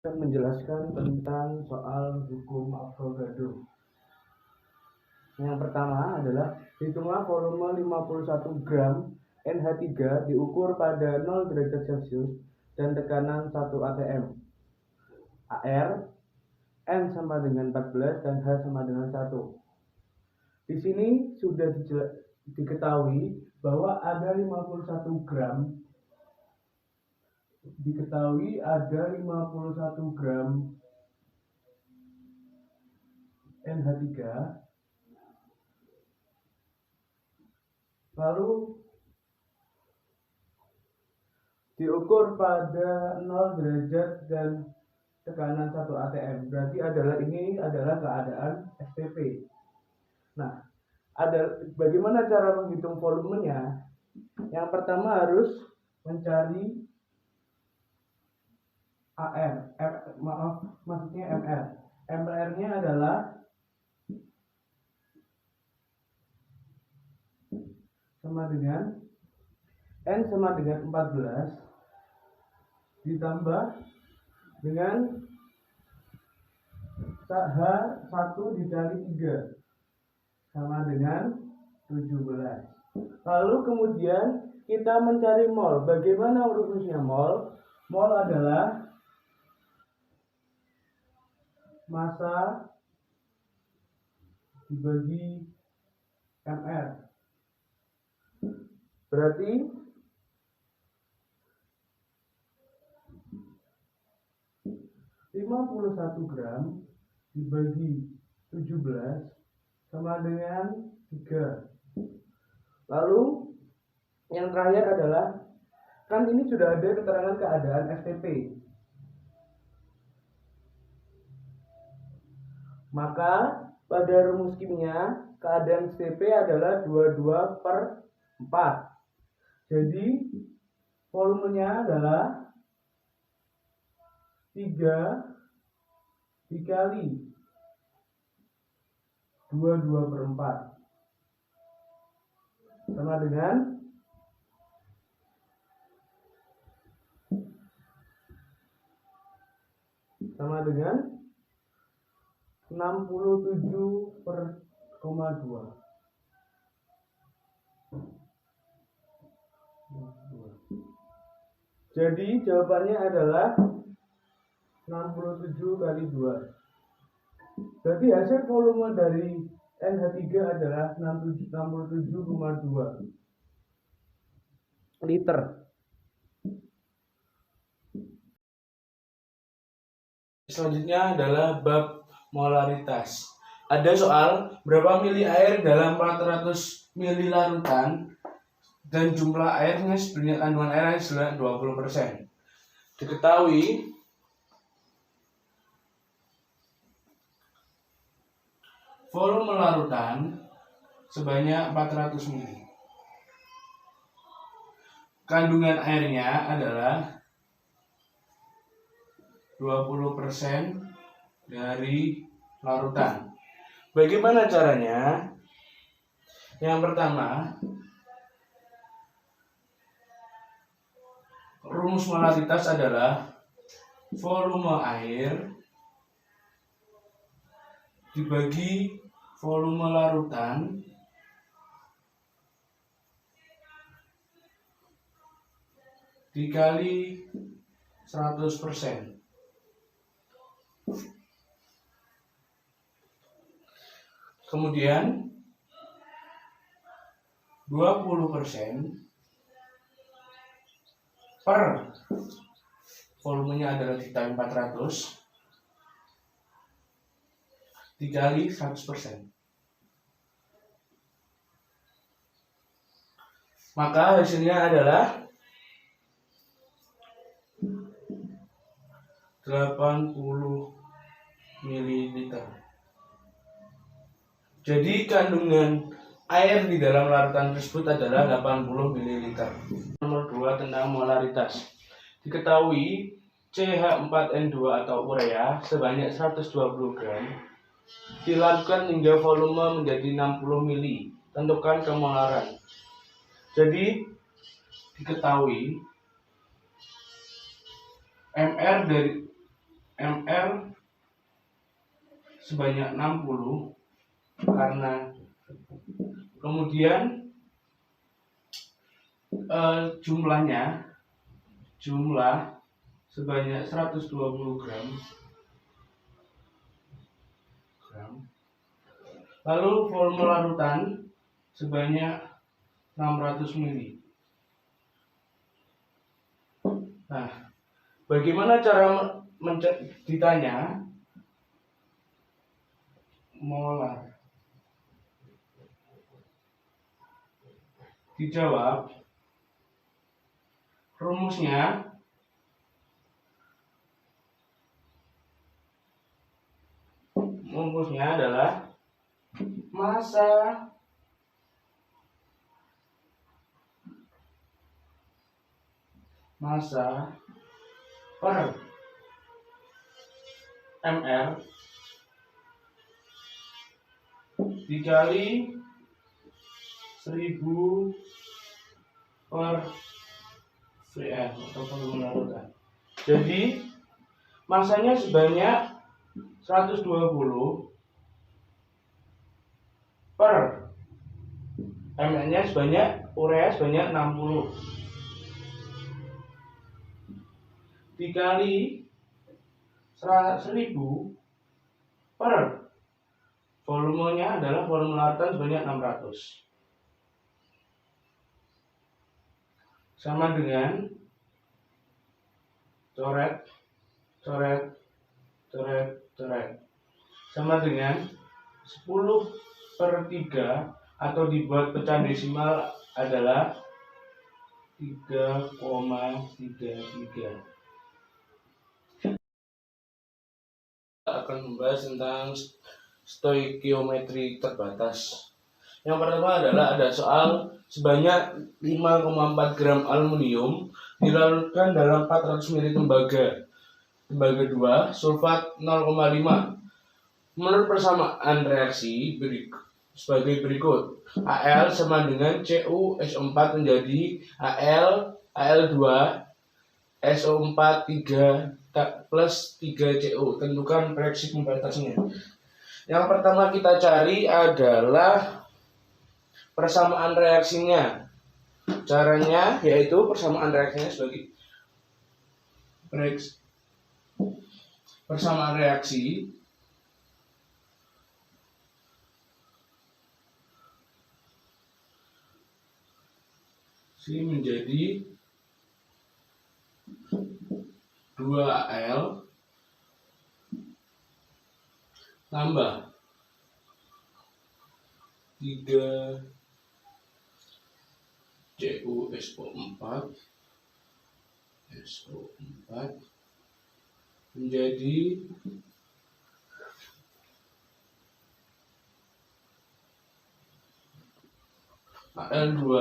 Akan menjelaskan tentang soal hukum Avogadro. Yang pertama adalah hitunglah volume 51 gram NH3 diukur pada 0 derajat Celcius dan tekanan 1 atm. AR, N sama dengan 14 dan H sama dengan 1. Di sini sudah diketahui bahwa ada 51 gram NH3, lalu diukur pada 0 derajat dan tekanan 1 atm. Berarti ini adalah keadaan SPP. Nah, bagaimana cara menghitung volumenya? Yang pertama harus mencari MR. MR-nya adalah sama dengan N sama dengan 14 ditambah dengan H1 dikali 3 sama dengan 17. Lalu kemudian kita mencari mol. Bagaimana rumusnya mol? Mol adalah massa dibagi MR. Berarti lima puluh satu gram dibagi 17 sama dengan 3. Lalu yang terakhir adalah, kan ini sudah ada keterangan keadaan STP. Maka pada rumus kimia keadaan STP adalah 22/4. Jadi volumenya adalah 3 dikali 22/4 sama dengan 67/2. Jadi jawabannya adalah 67 kali 2. Berarti hasil volume dari NH3 adalah 67,2 liter. Selanjutnya adalah bab molaritas. Ada soal berapa mili air dalam 400 mili larutan dan jumlah airnya sebanyak kandungan air adalah 20%. Diketahui volume larutan sebanyak 400 mili. Kandungan airnya adalah 20% dari larutan. Bagaimana caranya? Yang pertama, rumus molaritas adalah volume air dibagi volume larutan dikali 100%. Kemudian 20% per volumenya adalah dikali 400 dikali 100%. Maka hasilnya adalah 80 ml. Jadi kandungan air di dalam larutan tersebut adalah 80 ml. Nomor 2 tentang molaritas. Diketahui CH4N2 atau urea sebanyak 120 gram dilarutkan hingga volume menjadi 60 mili. Tentukan kemolaran. Jadi diketahui MR MR sebanyak 60 karena kemudian jumlah sebanyak 120 gram. Lalu volume larutan sebanyak 600 ml. Nah, bagaimana cara ditanya molar? Dijawab, rumusnya adalah massa per ml dikali 1000 per Vm atau volume larutan. Jadi masanya sebanyak 120 per ml-nya urea sebanyak 60 dikali 1000 per volumenya adalah volume larutan sebanyak 600 sama dengan coret sama dengan 10/3 atau dibuat pecahan desimal adalah 3,33. Akan membahas tentang stoikiometri terbatas. Yang pertama adalah ada soal sebanyak 5,4 gram aluminium dilarutkan dalam 400 ml tembaga 2 sulfat 0,5. Menurut persamaan reaksi sebagai berikut. Al sama dengan CuSO4 menjadi Al2 SO4 3 plus 3Cu. Tentukan reaksi pembatasnya. Yang pertama kita cari adalah persamaan reaksinya. Caranya yaitu persamaan reaksinya sebagai persamaan reaksi menjadi 2Al tambah 3CuSO4 menjadi Al2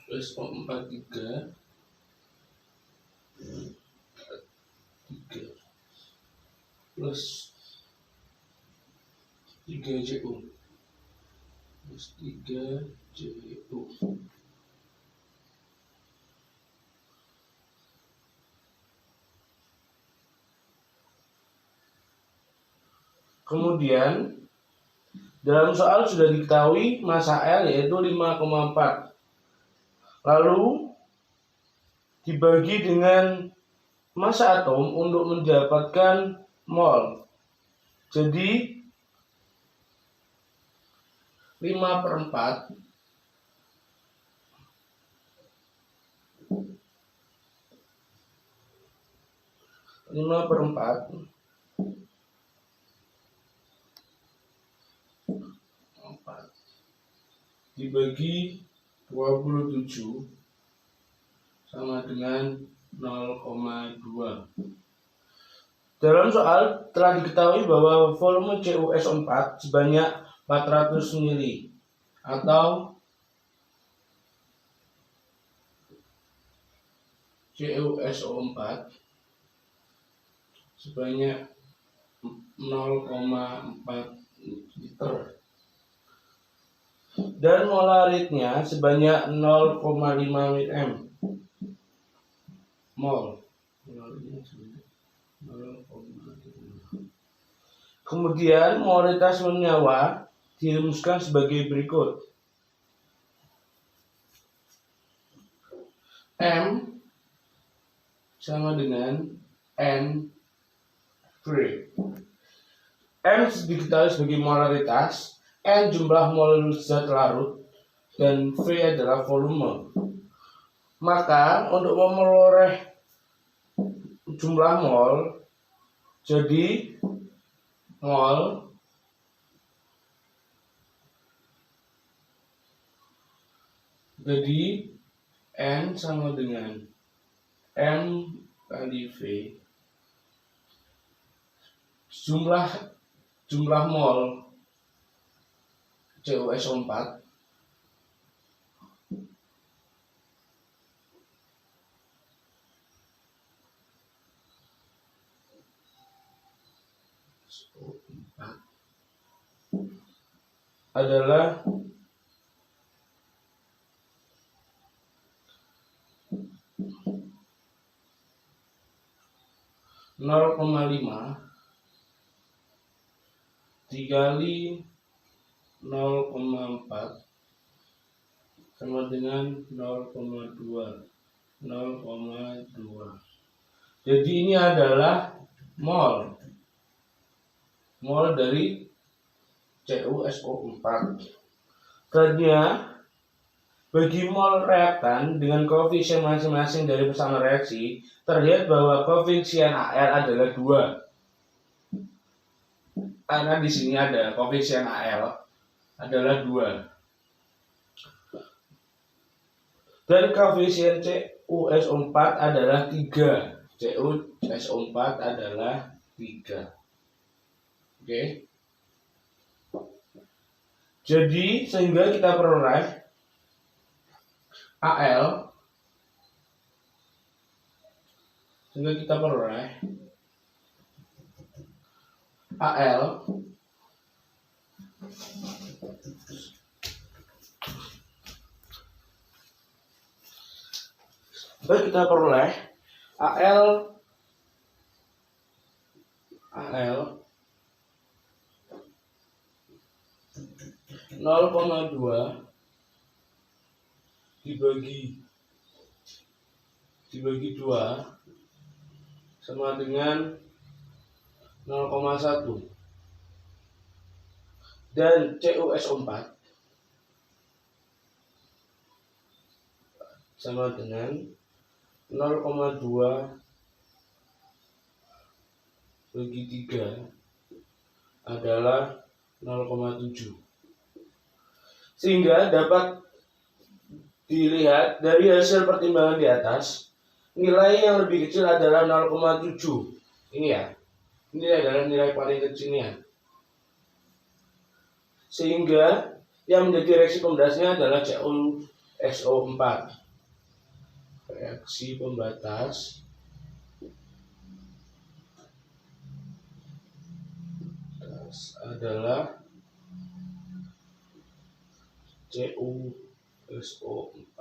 SO4 3 plus 3Cu plus 3Cu. Kemudian dalam soal sudah diketahui massa L yaitu 5,4. Lalu dibagi dengan massa atom untuk mendapatkan mol. Jadi 5/4 dibagi 27 sama dengan 0,2. Dalam soal telah diketahui bahwa volume CuSO4 sebanyak 400 ml atau CuSO4 sebanyak 0,4 liter dan molaritnya sebanyak 0,5 ml. mol. Kemudian moralitas senyawa dirumuskan sebagai berikut. M sama dengan N3. M diketahui sebagai molaritas, N jumlah mol zat larut, dan V adalah volume. Maka untuk memperoleh jumlah mol, jadi mol jadi N sama dengan M kali V. Jumlah mol CuSO4 adalah 0,5 dikali 0,4 sama dengan 0,2. Jadi ini adalah mol dari CuSO4. Selanjutnya, bagi mol reaktan dengan koefisien masing-masing dari persamaan reaksi, terlihat bahwa koefisien Al adalah 2. Karena di sini ada koefisien Al adalah 2. Dan koefisien CuSO4 adalah 3. CuSO4 adalah 3. Oke. Jadi sehingga kita peroleh Al Al 0,2 dibagi 2 sama dengan 0,1, dan CuSO4 sama dengan 0,2 bagi 3 adalah 0,7. Sehingga dapat dilihat dari hasil pertimbangan di atas, nilai yang lebih kecil adalah 0,7. Ini ya. Ini adalah nilai paling kecilnya. Sehingga yang menjadi reaksi pembatasnya adalah CuSO4. Reaksi pembatas adalah CuSO4.